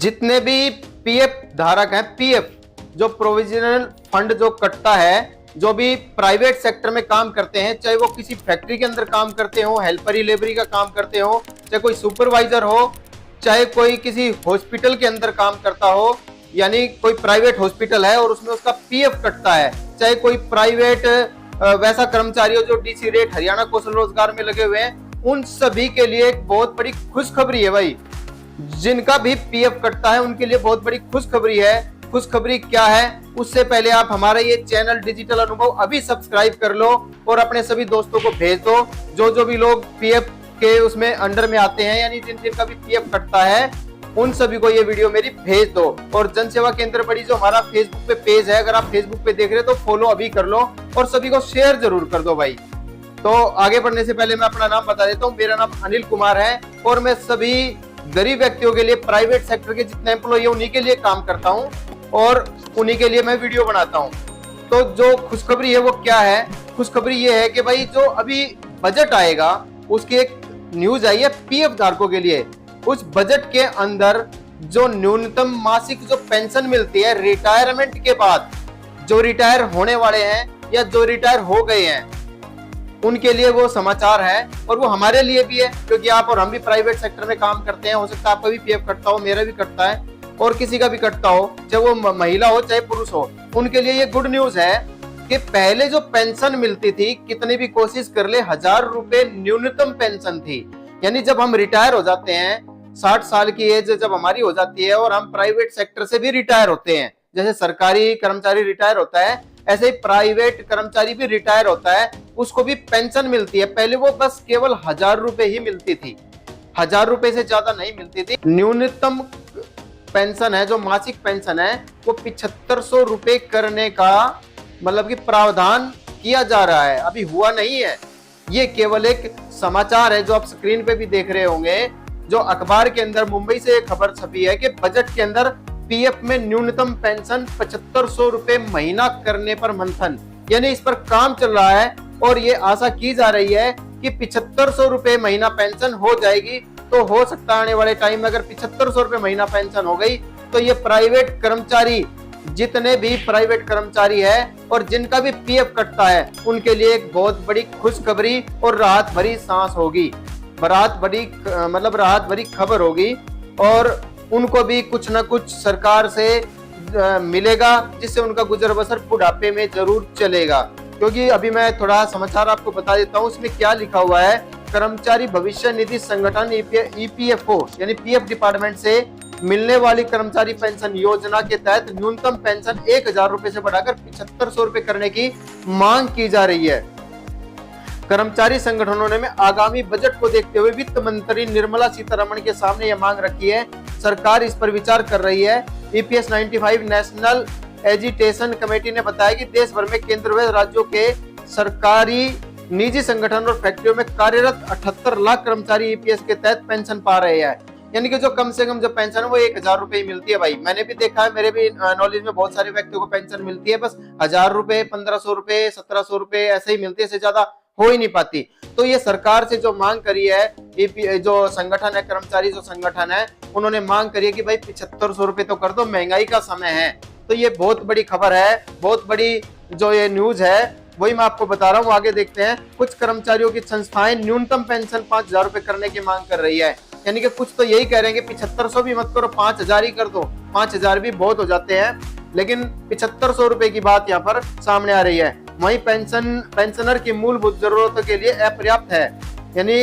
जितने भी पीएफ धारक हैं, पीएफ जो प्रोविजनल फंड जो कटता है, जो भी प्राइवेट सेक्टर में काम करते हैं, चाहे वो किसी फैक्ट्री के अंदर काम करते हो, हेल्परी लेबरी का काम करते हो, चाहे कोई सुपरवाइजर हो, चाहे कोई किसी हॉस्पिटल के अंदर काम करता हो, यानी कोई प्राइवेट हॉस्पिटल है और उसमें उसका पीएफ कटता है, चाहे कोई प्राइवेट वैसा कर्मचारी हो जो डीसी रेट हरियाणा कौशल रोजगार में लगे हुए हैं, उन सभी के लिए एक बहुत बड़ी खुशखबरी है भाई। जिनका भी पीएफ कटता है उनके लिए बहुत बड़ी खुशखबरी है। खुशखबरी क्या है, उससे पहले आप हमारा ये चैनल डिजिटल अनुभव अभी सब्सक्राइब कर लो और अपने सभी दोस्तों को भेज दो। जो भी लोग पीएफ के उसमें अंडर में आते हैं, यानी जिन जिनका भी पीएफ कटता है, उन सभी को ये वीडियो मेरी भेज दो। और जन सेवा केंद्र बड़ी जो हमारा फेसबुक पे पेज है, अगर आप फेसबुक पे देख रहे हो तो फॉलो अभी कर लो और सभी को शेयर जरूर कर दो भाई। तो आगे बढ़ने से पहले मैं अपना नाम बता देता हूँ। मेरा नाम अनिल कुमार है और मैं सभी गरीब व्यक्तियों के लिए, प्राइवेट सेक्टर के जितने एम्प्लॉय है उन्हीं के लिए काम करता हूँ और उन्हीं के लिए मैं वीडियो बनाता हूँ। तो जो खुशखबरी है वो क्या है, खुशखबरी ये है कि भाई जो अभी बजट आएगा उसकी एक न्यूज आई है पीएफ धारकों के लिए। उस बजट के अंदर जो न्यूनतम मासिक जो पेंशन मिलती है रिटायरमेंट के बाद, जो रिटायर होने वाले हैं या जो रिटायर हो गए हैं, उनके लिए वो समाचार है और वो हमारे लिए भी है, क्योंकि आप और हम भी प्राइवेट सेक्टर में काम करते हैं। हो सकता है आपका भी पीएफ कटता हो, मेरा भी कटता है और किसी का भी कटता हो, चाहे वो महिला हो चाहे पुरुष हो। उनके लिए ये गुड न्यूज है कि पहले जो पेंशन मिलती थी, कितनी भी कोशिश कर ले, 1000 रुपए न्यूनतम पेंशन थी। यानी जब हम रिटायर हो जाते हैं, 60 साल की एज जब हमारी हो जाती है और हम प्राइवेट सेक्टर से भी रिटायर होते हैं, जैसे सरकारी कर्मचारी रिटायर होता है ऐसे ही प्राइवेट कर्मचारी भी रिटायर होता है, उसको भी पेंशन मिलती है। पहले वो बस केवल 1000 रुपए ही मिलती थी, 1000 रुपए से ज्यादा नहीं मिलती थी। न्यूनतम पेंशन है, जो मासिक पेंशन है, वो 7500 रुपए करने का मतलब कि प्रावधान किया जा रहा है, अभी हुआ नहीं है। ये केवल एक समाचार है जो आप स्क्रीन पे भी देख रहे होंगे, जो अखबार के अंदर मुंबई से एक खबर छपी है कि बजट के अंदर पीएफ में न्यूनतम पेंशन 7500 रुपए महीना करने पर मंथन, यानी इस पर काम चल रहा है और ये आशा की जा रही है कि 7500 रुपए महीना पेंशन हो जाएगी। तो हो सकता है आने वाले टाइम में अगर 7500 रुपए महीना पेंशन हो गई तो ये प्राइवेट कर्मचारी, जितने भी प्राइवेट कर्मचारी है और जिनका भी पीएफ कटता है, उनके लिए एक बहुत बड़ी खुशखबरी और राहत भरी सांस होगी, राहत भरी खबर होगी और उनको भी कुछ ना कुछ सरकार से मिलेगा, जिससे उनका गुजर बसर बुढ़ापे में जरूर चलेगा। क्योंकि अभी मैं थोड़ा समाचार आपको बता देता हूँ, उसमें क्या लिखा हुआ है। कर्मचारी भविष्य निधि संगठन ईपीएफओ यानी पीएफ डिपार्टमेंट से मिलने वाली कर्मचारी पेंशन योजना के तहत न्यूनतम पेंशन 1000 रुपए से बढ़ाकर 7500 रुपए करने की मांग की जा रही है। कर्मचारी संगठनों ने आगामी बजट को देखते हुए वित्त मंत्री निर्मला सीतारमण के सामने यह मांग रखी है। सरकार इस पर विचार कर रही है। ईपीएस 95 नेशनल एजिटेशन कमेटी ने बताया कि देश भर में केंद्र व राज्यों के सरकारी, निजी संगठन और फैक्ट्रियों में कार्यरत 78 लाख कर्मचारी ईपीएस के तहत पेंशन पा रहे हैं। यानी कि जो कम से कम जो पेंशन है वो 1000 रुपए ही मिलती है भाई। मैंने भी देखा है, मेरे भी नॉलेज में बहुत सारे व्यक्तियों को पेंशन मिलती है, बस 1000 रुपए, 1500 रुपए, 1700 रुपए ऐसे ही मिलती है, इससे ज्यादा हो ही नहीं पाती। तो ये सरकार से जो मांग करी है, जो संगठन है, कर्मचारी जो संगठन है, उन्होंने मांग करी है कि भाई 7500 रुपए तो कर दो, महंगाई का समय है। तो ये बहुत बड़ी खबर है, बहुत बड़ी जो ये न्यूज है वही मैं आपको बता रहा हूँ। आगे देखते हैं। कुछ कर्मचारियों की संस्थाएं न्यूनतम पेंशन 5000 रुपए करने की मांग कर रही है। यानी कि कुछ तो यही कह रहे हैं कि 7500 भी मत करो, 5000 ही कर दो। 5000 भी बहुत हो जाते हैं, लेकिन 7500 रुपए की बात यहाँ पर सामने आ रही है। वहीं पेंशनर की मूलभूत जरूरतों के लिए अपर्याप्त है, यानी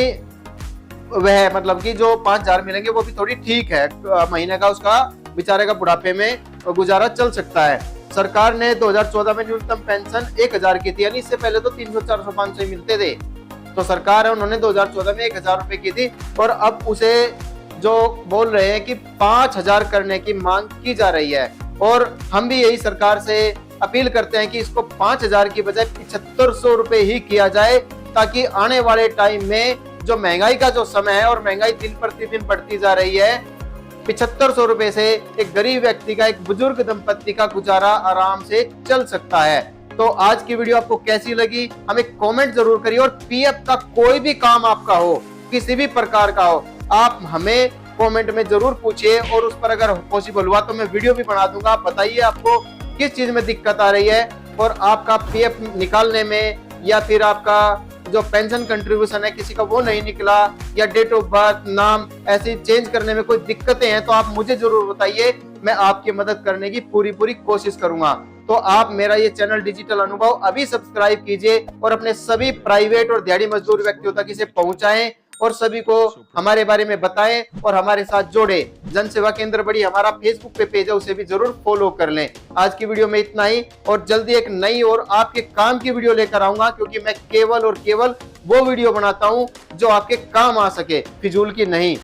वह मतलब कि जो 5000 मिलेंगे वो भी थोड़ी ठीक है, महीने का उसका बेचारे का बुढ़ापे में गुजारा चल सकता है। सरकार ने 2014 में न्यूनतम पेंशन 1000 की थी, यानी इससे पहले तो 300, 400, 500 मिलते थे। तो सरकार है, उन्होंने 2014 में 1000 रुपए की थी और अब उसे जो बोल रहे हैं कि 5000 करने की मांग की जा रही है। और हम भी यही सरकार से अपील करते हैं कि इसको 5000 की बजाय 7500 रुपए ही किया जाए, ताकि आने वाले टाइम में जो महंगाई का जो समय है और महंगाई दिन प्रतिदिन बढ़ती जा रही है, 7500 रुपए से एक गरीब व्यक्ति का, एक बुजुर्ग दंपत्ति का गुजारा आराम से चल सकता है। तो आज की वीडियो आपको कैसी लगी हमें कमेंट जरूर करिए। और पीएफ का कोई भी काम आपका हो, किसी भी प्रकार का हो, आप हमें कमेंट में जरूर पूछिए, और उस पर अगर पॉसिबल हुआ तो मैं वीडियो भी बना दूंगा। आप बताइए आपको किस चीज में दिक्कत आ रही है, और आपका पीएफ निकालने में, या फिर आपका जो पेंशन कंट्रीब्यूशन है किसी का वो नहीं निकला, या डेट ऑफ बर्थ, नाम ऐसे चेंज करने में कोई दिक्कतें हैं तो आप मुझे जरूर बताइए। मैं आपकी मदद करने की पूरी कोशिश करूंगा। तो आप मेरा ये चैनल डिजिटल अनुभव अभी सब्सक्राइब कीजिए और अपने सभी प्राइवेट और दिहाड़ी मजदूर व्यक्तियों तक इसे पहुंचाएं, और सभी को हमारे बारे में बताएं और हमारे साथ जोड़े। जन सेवा केंद्र बड़ी हमारा फेसबुक पे पेज है, उसे भी जरूर फॉलो कर लें। आज की वीडियो में इतना ही, और जल्दी एक नई और आपके काम की वीडियो लेकर आऊंगा, क्योंकि मैं केवल और केवल वो वीडियो बनाता हूं जो आपके काम आ सके, फिजूल की नहीं।